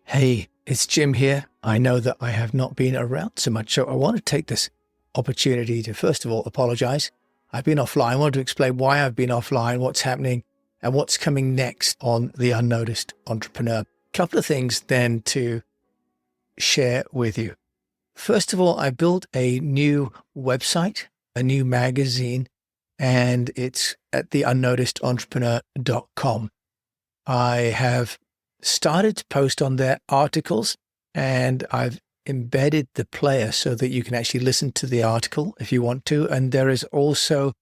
Hey, it's Jim here. I know that I have not been around so much, so I want to take this opportunity to, first of all, apologize. I've been offline. I want to explain why I've been offline, what's happening, and what's coming next on the Unnoticed Entrepreneur. A couple of things then to share with you. First of all, I built a new website, a new magazine, and it's at the unnoticedentrepreneur.com. I have started to post on their articles, and I've embedded the player so that you can actually listen to the article if you want to. And there is also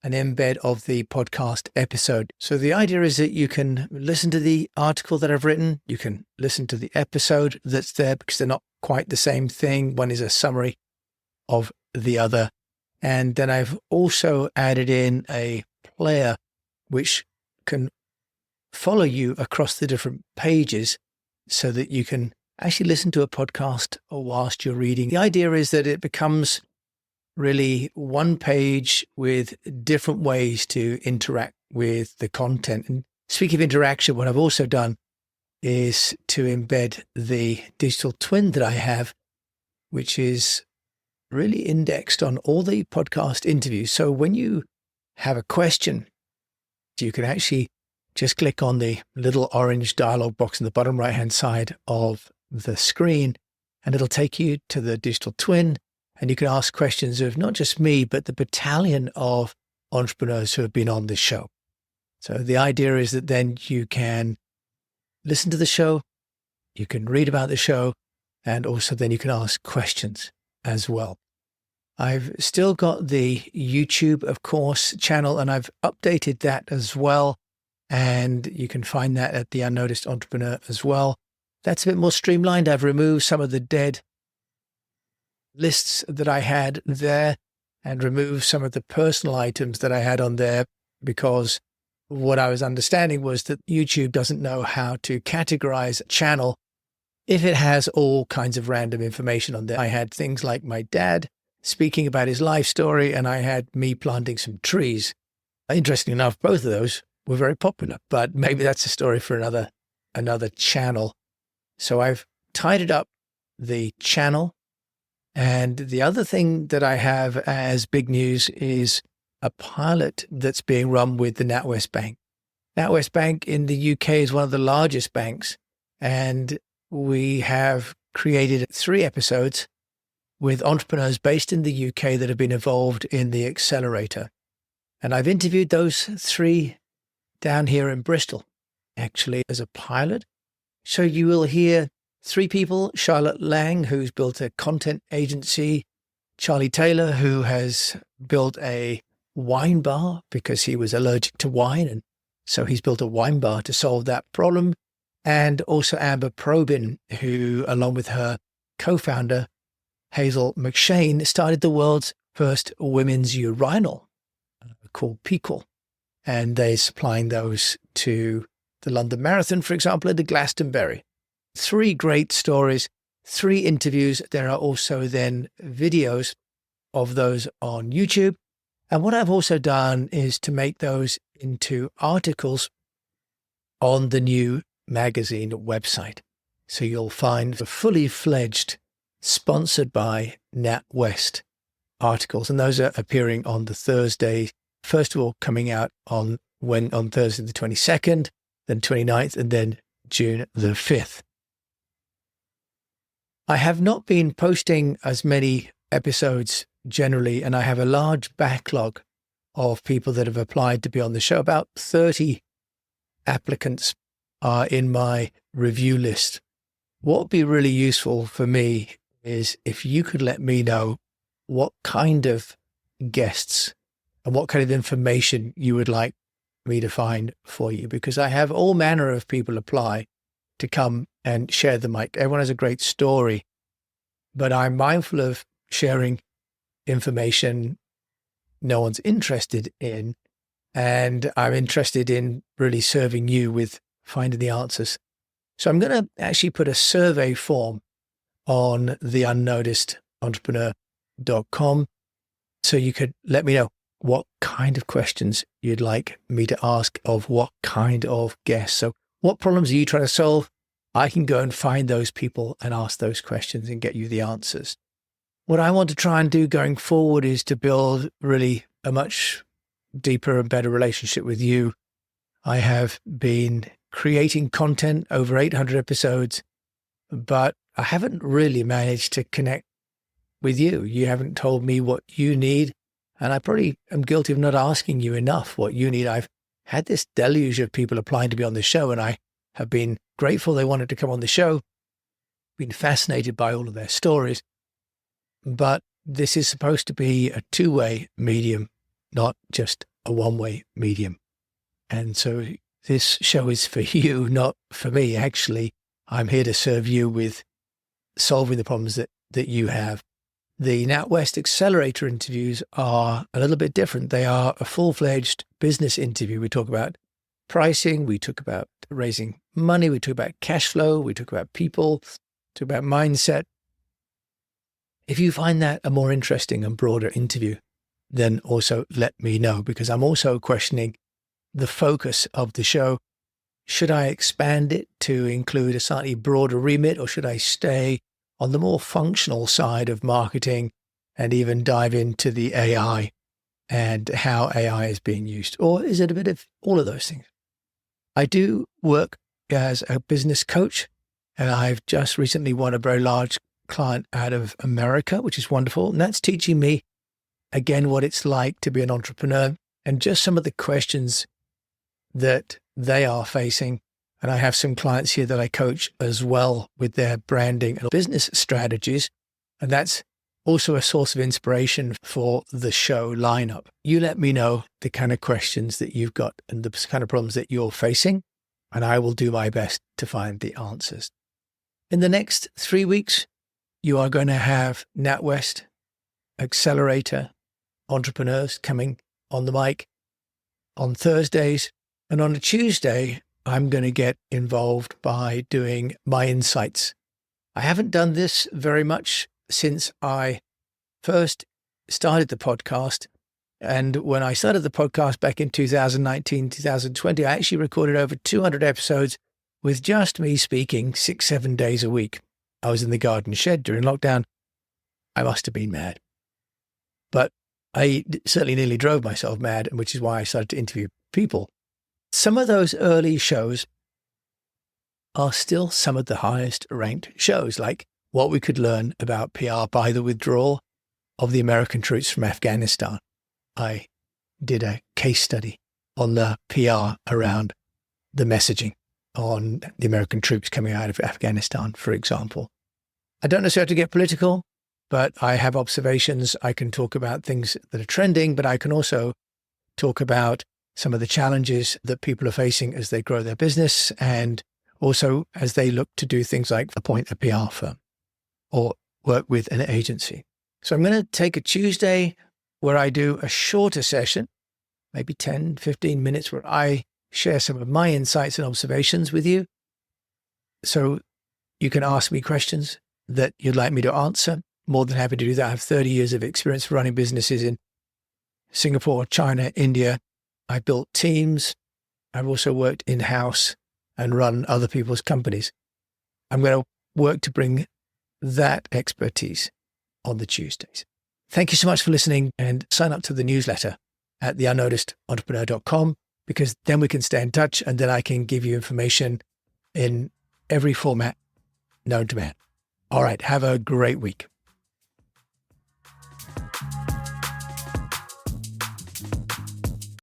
an embed of the podcast episode. So the idea is that you can listen to the article that I've written. You can listen to the episode that's there because they're not quite the same thing. One is a summary of the other. And then I've also added in a player which can follow you across the different pages so that you can actually listen to a podcast whilst you're reading. The idea is that it becomes really one page with different ways to interact with the content. And speaking of interaction, what I've also done is to embed the digital twin that I have, which is really indexed on all the podcast interviews. So when you have a question, you can actually just click on the little orange dialog box in the bottom right-hand side of the screen, and it'll take you to the digital twin. And you can ask questions of not just me, but the battalion of entrepreneurs who have been on this show. So the idea is that then you can listen to the show, you can read about the show, and also then you can ask questions as well. I've still got the YouTube, of course, channel, and I've updated that as well. And you can find that at the Unnoticed Entrepreneur as well. That's a bit more streamlined. I've removed some of the dead lists that I had there and removed some of the personal items that I had on there, because what I was understanding was that YouTube doesn't know how to categorize a channel if it has all kinds of random information on there. I had things like my dad speaking about his life story, and I had me planting some trees. Interestingly enough, both of those were very popular, but maybe that's a story for another channel. So I've tidied up the channel. And the other thing that I have as big news is a pilot that's being run with the NatWest Bank. NatWest Bank in the UK is one of the largest banks, and we have created 3 episodes with entrepreneurs based in the UK that have been involved in the Accelerator. And I've interviewed those 3 down here in Bristol, actually, as a pilot. So you will hear 3 people: Charlotte Lang, who's built a content agency; Charlie Taylor, who has built a wine bar because he was allergic to wine, and so he's built a wine bar to solve that problem; and also Amber Probin, who, along with her co-founder, Hazel McShane, started the world's first women's urinal called Pequel. And they're supplying those to the London Marathon, for example, and the Glastonbury. 3 great stories, 3 interviews. There are also then videos of those on YouTube. And what I've also done is to make those into articles on the new magazine website. So you'll find the fully fledged, sponsored by NatWest articles. And those are appearing on the Thursday. First of all, coming out on Thursday the 22nd, then 29th, and then June the 5th. I have not been posting as many episodes generally, and I have a large backlog of people that have applied to be on the show. About 30 applicants are in my review list. What would be really useful for me is if you could let me know what kind of guests and what kind of information you would like me to find for you, because I have all manner of people apply to come and share the mic. Everyone has a great story, but I'm mindful of sharing information no one's interested in, and I'm interested in really serving you with finding the answers. So I'm going to actually put a survey form on the unnoticedentrepreneur.com so you could let me know what kind of questions you'd like me to ask of what kind of guests. So what problems are you trying to solve? I can go and find those people and ask those questions and get you the answers. What I want to try and do going forward is to build really a much deeper and better relationship with you. I have been creating content over 800 episodes, but I haven't really managed to connect with you. You haven't told me what you need, and I probably am guilty of not asking you enough what you need. I've had this deluge of people applying to be on the show, and I have been grateful they wanted to come on the show, been fascinated by all of their stories. But this is supposed to be a two-way medium, not just a one-way medium. And so this show is for you, not for me. Actually, I'm here to serve you with solving the problems that you have. The NatWest Accelerator interviews are a little bit different. They are a full-fledged business interview. We talk about pricing, we talk about raising money, we talk about cash flow, we talk about people, talk about mindset. If you find that a more interesting and broader interview, then also let me know, because I'm also questioning the focus of the show. Should I expand it to include a slightly broader remit, or should I stay on the more functional side of marketing and even dive into the AI and how AI is being used? Or is it a bit of all of those things? I do work as a business coach, and I've just recently won a very large client out of America, which is wonderful. And that's teaching me, again, what it's like to be an entrepreneur and just some of the questions that they are facing. And I have some clients here that I coach as well with their branding and business strategies. And that's also a source of inspiration for the show lineup. You let me know the kind of questions that you've got and the kind of problems that you're facing, and I will do my best to find the answers. In the next 3 weeks, you are going to have NatWest Accelerator entrepreneurs coming on the mic on Thursdays. And on a Tuesday, I'm going to get involved by doing my insights. I haven't done this very much since I first started the podcast. And when I started the podcast back in 2019, 2020, I actually recorded over 200 episodes with just me speaking 6-7 days a week. I was in the garden shed during lockdown. I must have been mad. But I certainly nearly drove myself mad, which is why I started to interview people. Some of those early shows are still some of the highest ranked shows, like what we could learn about PR by the withdrawal of the American troops from Afghanistan. I did a case study on the PR around the messaging on the American troops coming out of Afghanistan, for example. I don't necessarily have to get political, but I have observations. I can talk about things that are trending, but I can also talk about some of the challenges that people are facing as they grow their business, and also as they look to do things like appoint a PR firm or work with an agency. So I'm going to take a Tuesday where I do a shorter session, maybe 10, 15 minutes, where I share some of my insights and observations with you. So you can ask me questions that you'd like me to answer. More than happy to do that. I have 30 years of experience running businesses in Singapore, China, India. I've built teams. I've also worked in-house and run other people's companies. I'm going to work to bring that expertise on the Tuesdays. Thank you so much for listening, and sign up to the newsletter at theunnoticedentrepreneur.com, because then we can stay in touch, and then I can give you information in every format known to man. All right. Have a great week.